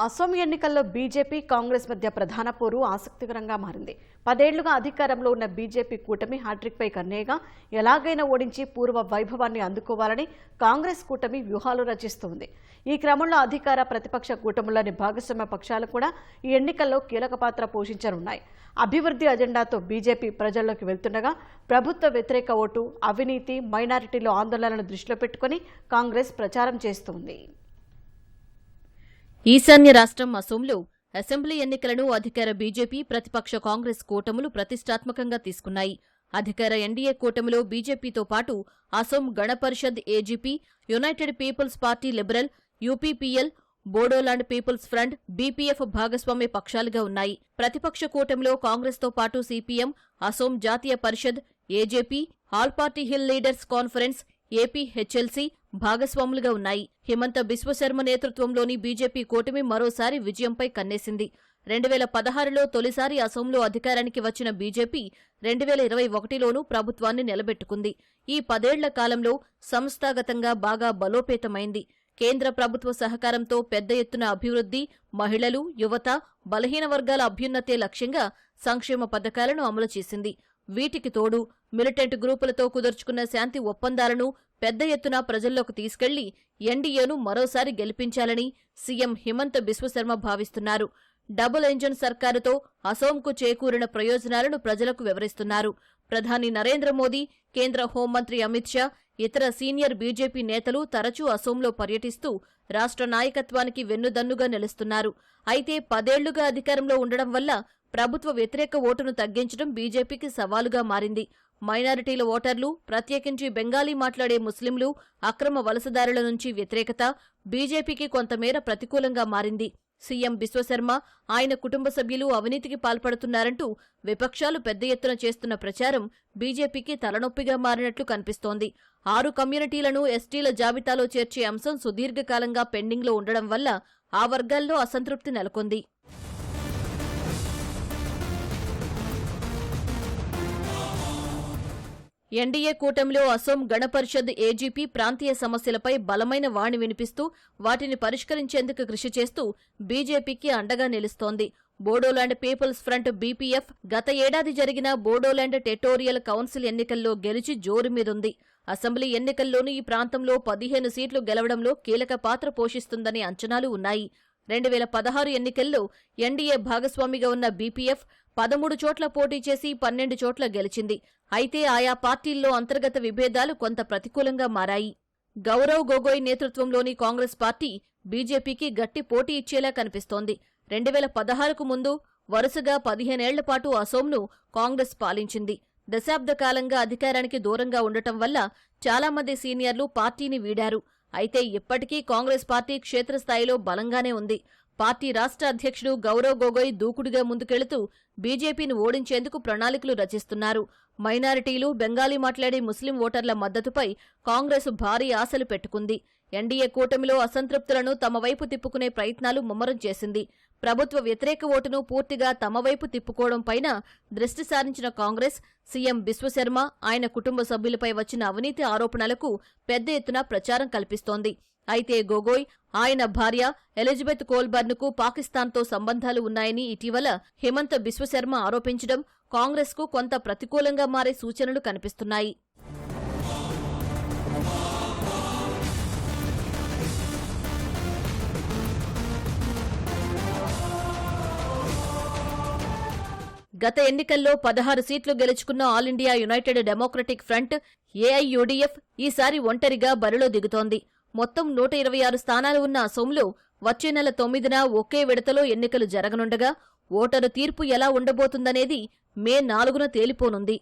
అసోం ఎన్నికల్లో బీజేపీ కాంగ్రెస్ మధ్య ప్రధాన పోరు ఆసక్తికరంగా మారింది. 10 ఏళ్లుగా అధికారంలో ఉన్న బీజేపీ కూటమి హ్యాట్రిక్ పై కన్నేగా ఎలాగైనా ఓడించి పూర్వ వైభవాన్ని అందుకోవాలని కాంగ్రెస్ కూటమి వ్యూహాలు రచిస్తోంది. ఈ క్రమంలో అధికార ప్రతిపక్ష కూటములోని భాగస్వామ్య పక్షాలు కూడా ఈ ఎన్నికల్లో కీలక పాత్ర పోషించనున్నాయి. అభివృద్ధి అజెండాతో బీజేపీ ప్రజల్లోకి వెళ్తుండగా ప్రభుత్వ వ్యతిరేక ఓటు, అవినీతి, మైనారిటీల ఆందోళనలను దృష్టిలో పెట్టుకుని కాంగ్రెస్ ప్రచారం చేస్తోంది. ఈశాన్య రాష్ట్రం అసోంలో అసెంబ్లీ ఎన్నికలను అధికార బీజేపీ, ప్రతిపక్ష కాంగ్రెస్ కూటములు ప్రతిష్టాత్మకంగా తీసుకున్నాయి. అధికార ఎన్డీఏ కూటమిలో బీజేపీతో పాటు Asom Gana Parishad AGP, United Peoples Party Liberal, UPPL, Bodoland Peoples Front, BPF భాగస్వామ్య పక్షాలుగా ఉన్నాయి. ప్రతిపక్ష కూటమిలో కాంగ్రెస్తో పాటు CPM, Asom Jatiya Parishad, AJP, All Party Hill Leaders Conference, APHLC భాగస్వాములుగా ఉన్నాయి. హిమంత బిశ్వశర్మ నేతృత్వంలోని బీజేపీ కూటమి మరోసారి విజయంపై కన్నేసింది. 2016లో తొలిసారి అసోంలో అధికారానికి వచ్చిన బీజేపీ 2021లోనూ ప్రభుత్వాన్ని నిలబెట్టుకుంది. ఈ 10 ఏళ్ల కాలంలో సంస్థాగతంగా బాగా బలోపేతమైంది. కేంద్ర ప్రభుత్వ సహకారంతో పెద్ద ఎత్తున అభివృద్ధి, మహిళలు, యువత, బలహీన వర్గాల అభ్యున్నతే లక్ష్యంగా సంక్షేమ పథకాలను అమలు చేసింది. వీటికి తోడు మిలిటెంట్ గ్రూపులతో కుదుర్చుకున్న శాంతి ఒప్పందాలను పెద్ద ఎత్తున ప్రజల్లోకి తీసుకెళ్లి ఎన్డీఏను మరోసారి గెలిపించాలని సీఎం హిమంత బిశ్వశర్మ భావిస్తున్నారు. డబుల్ ఇంజన్ సర్కారుతో అసోంకు చేకూరిన ప్రయోజనాలను ప్రజలకు వివరిస్తున్నారు. ప్రధాని నరేంద్ర మోదీ, కేంద్ర హోంమంత్రి అమిత్ షా, ఇతర సీనియర్ బీజేపీ నేతలు తరచూ అసోంలో పర్యటిస్తూ రాష్ట్ర నాయకత్వానికి వెన్నుదన్నుగా నిలుస్తున్నారు. అయితే 10 ఏళ్లుగా అధికారంలో ఉండడం వల్ల ప్రభుత్వ వ్యతిరేక ఓటును తగ్గించడం బీజేపీకి సవాలుగా మారింది. మైనారిటీల ఓటర్లు, ప్రత్యేకించి బెంగాలీ మాట్లాడే ముస్లింలు, అక్రమ వలసదారుల నుంచి వ్యతిరేకత బీజేపీకి కొంతమేర ప్రతికూలంగా మారింది. సీఎం బిశ్వశర్మ, ఆయన కుటుంబ సభ్యులు అవినీతికి పాల్పడుతున్నారంటూ విపక్షాలు పెద్ద ఎత్తున చేస్తున్న ప్రచారం బీజేపీకి తలనొప్పిగా మారినట్లు కనిపిస్తోంది. 6 కమ్యూనిటీలను ఎస్టీల జాబితాలో చేర్చే అంశం సుదీర్ఘకాలంగా పెండింగ్లో ఉండడం వల్ల ఆ వర్గాల్లో అసంతృప్తి నెలకొంది. ఎన్డీఏ కూటమిలో అసోం గణ పరిషద్ ఏజీపీ ప్రాంతీయ సమస్యలపై బలమైన వాణి వినిపిస్తూ వాటిని పరిష్కరించేందుకు కృషి చేస్తూ బీజేపీకి అండగా నిలుస్తోంది. బోడోలాండ్ పీపుల్స్ ఫ్రంట్ బీపీఎఫ్ గత ఏడాది జరిగిన బోడోలాండ్ టెరిటోరియల్ కౌన్సిల్ ఎన్నికల్లో గెలిచి జోరు మీదుంది. అసెంబ్లీ ఎన్నికల్లోనూ ఈ ప్రాంతంలో 15 సీట్లు గెలవడంలో కీలక పాత్ర పోషిస్తుందనే అంచనాలు ఉన్నాయి. 2016 ఎన్నికల్లో ఎన్డీఏ భాగస్వామిగా ఉన్న బీపీఎఫ్ 13 చోట్ల పోటీ చేసి 12 చోట్ల గెలిచింది. అయితే ఆయా పార్టీల్లో అంతర్గత విభేదాలు కొంత ప్రతికూలంగా మారాయి. గౌరవ్ గొగోయ్ నేతృత్వంలోని కాంగ్రెస్ పార్టీ బీజేపీకి గట్టి పోటీ ఇచ్చేలా కనిపిస్తోంది. 2016కు ముందు వరుసగా 15 ఏళ్ల పాటు అసోంను కాంగ్రెస్ పాలించింది. దశాబ్ద కాలంగా అధికారానికి దూరంగా ఉండటం వల్ల చాలామంది సీనియర్లు పార్టీని వీడారు. అయితే ఇప్పటికీ కాంగ్రెస్ పార్టీ క్షేత్రస్థాయిలో బలంగానే ఉంది. పార్టీ రాష్ట్ర అధ్యక్షుడు గౌరవ్ గొగోయ్ దూకుడుగా ముందుకెళుతూ బీజేపీని ఓడించేందుకు ప్రణాళికలు రచిస్తున్నారు. మైనారిటీలు, బెంగాలీ మాట్లాడే ముస్లిం ఓటర్ల మద్దతుపై కాంగ్రెస్ భారీ ఆశలు పెట్టుకుంది. ఎన్డీఏ కూటమిలో అసంతృప్తులను తమ వైపు తిప్పుకునే ప్రయత్నాలు ముమ్మరం చేసింది. ప్రభుత్వ వ్యతిరేక ఓటును పూర్తిగా తమ వైపు తిప్పుకోవడంపైన దృష్టి సారించిన కాంగ్రెస్ సీఎం బిశ్వశర్మ, ఆయన కుటుంబ సభ్యులపై వచ్చిన అవినీతి ఆరోపణలకు పెద్ద ఎత్తున ప్రచారం కల్పిస్తోంది. అయితే గొగోయ్, ఆయన భార్య ఎలిజబెత్ కోల్బర్న్కు పాకిస్తాన్తో సంబంధాలు ఉన్నాయని ఇటీవల హిమంత బిశ్వశర్మ ఆరోపించడం కాంగ్రెస్కు కొంత ప్రతికూలంగా మారే సూచనలు కనిపిస్తున్నాయి. గత ఎన్నికల్లో 16 సీట్లు గెలుచుకున్న All India United Democratic Front AIUDF ఈసారి ఒంటరిగా బరిలో దిగుతోంది. మొత్తం 126 స్థానాలు ఉన్న అసోంలో వచ్చే నెల 9న ఒకే విడతలో ఎన్నికలు జరగనుండగా ఓటరు తీర్పు ఎలా ఉండబోతుందనేది మే 4న తేలిపోనుంది.